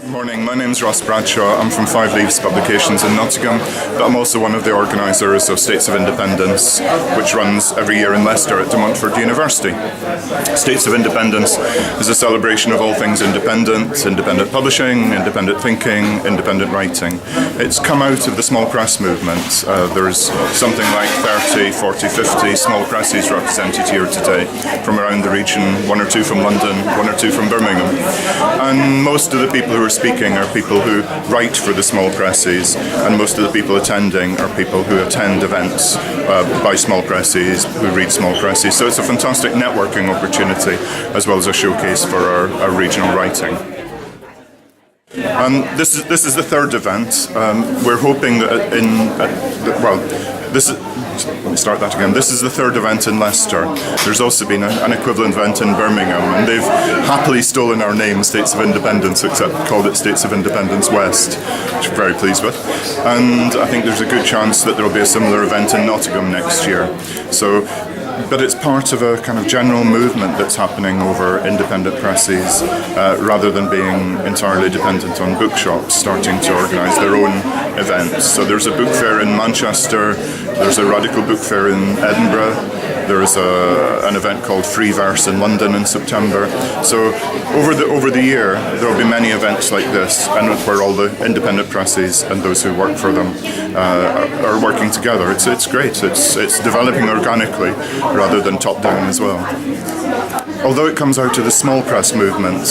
Morning, my name's Ross Bradshaw. I'm from Five Leaves Publications in Nottingham, but I'm also one of the organisers of States of Independence, which runs every year in Leicester at De Montfort University. States of Independence is a celebration of all things independent, independent publishing, independent thinking, independent writing. It's come out of the small press movement. There's something like 30, 40, 50 small presses represented here today from around the region, one or two from London, one or two from Birmingham. And most of the people who are speaking are people who write for the small presses, and most of the people attending are people who attend events by small presses, who read small presses. So it's a fantastic networking opportunity as well as a showcase for our regional writing. This is the third event. We're hoping that This is the third event in Leicester. There's also been an equivalent event in Birmingham, and they've happily stolen our name, States of Independence, except called it States of Independence West, which I'm very pleased with. And I think there's a good chance that there will be a similar event in Nottingham next year. But it's part of a kind of general movement that's happening over independent presses, rather than being entirely dependent on bookshops starting to organise their own events. So there's a book fair in Manchester, there's a radical book fair in Edinburgh, there's an event called Free Verse in London in September. So over the year there will be many events like this, and where all the independent presses and those who work for them are working together. It's great. It's developing organically rather than top down as well. Although it comes out of the small press movement,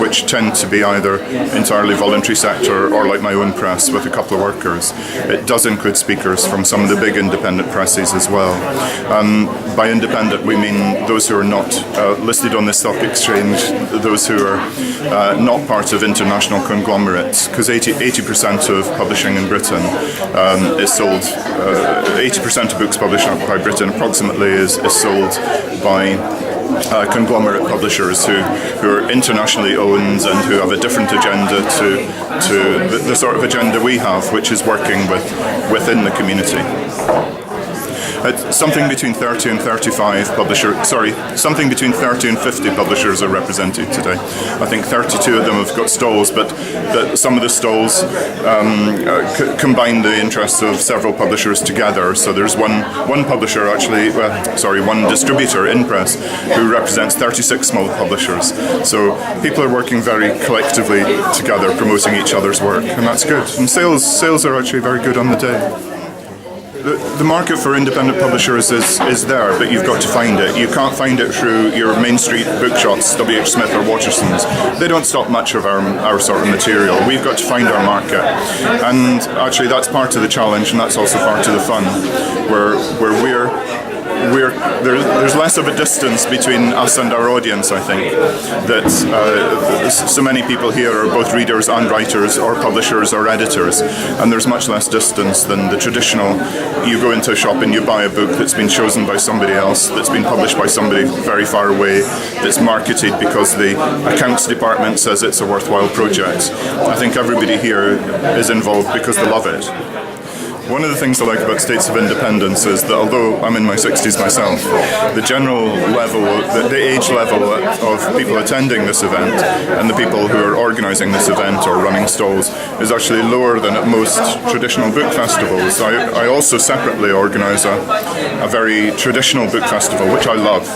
which tend to be either entirely voluntary sector or like my own press with a couple of workers, it does include speakers from some of the big independent presses as well. By independent we mean those who are not listed on the stock exchange, those who are not part of international conglomerates, because 80% of publishing in Britain is sold, 80% of books published by Britain approximately is sold by conglomerate publishers who are internationally owned and who have a different agenda to the sort of agenda we have, which is working within the community. Something between 30 and 35 something between 30 and 50 publishers are represented today. I think 32 of them have got stalls, but some of the stalls combine the interests of several publishers together. So there's one publisher actually, one distributor, InPress, who represents 36 small publishers. So people are working very collectively together, promoting each other's work, and that's good. And sales are actually very good on the day. The market for independent publishers is there, but you've got to find it. You can't find it through your main street bookshops, WH Smith or Waterson's. They don't stock much of our sort of material. We've got to find our market. And actually that's part of the challenge, and that's also part of the fun, where there's less of a distance between us and our audience, I think, that so many people here are both readers and writers or publishers or editors, and there's much less distance than the traditional, you go into a shop and you buy a book that's been chosen by somebody else, that's been published by somebody very far away, that's marketed because the accounts department says it's a worthwhile project. I think everybody here is involved because they love it. One of the things I like about States of Independence is that although I'm in my 60s myself, the general level, the age level of people attending this event and the people who are organising this event or running stalls is actually lower than at most traditional book festivals. I also separately organise a very traditional book festival, which I love,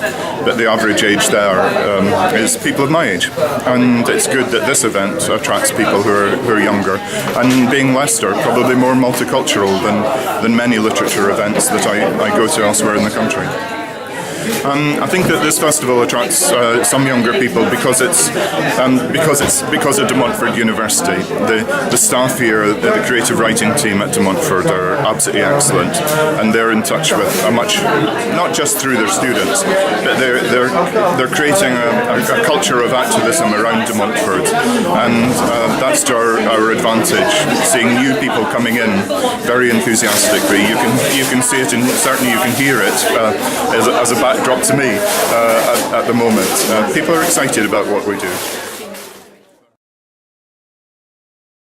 but the average age there is people of my age. And it's good that this event attracts people who are younger, and being Leicester, probably more multicultural than many literature events that I go to elsewhere in the country. I think that this festival attracts some younger people because of De Montfort University. The staff here, the creative writing team at De Montfort are absolutely excellent, and they're in touch with not just through their students, but they're creating a culture of activism around De Montfort, and that's to our advantage. Seeing new people coming in very enthusiastically, you can see it, and certainly you can hear it as a backdrop to me at the moment. People are excited about what we do.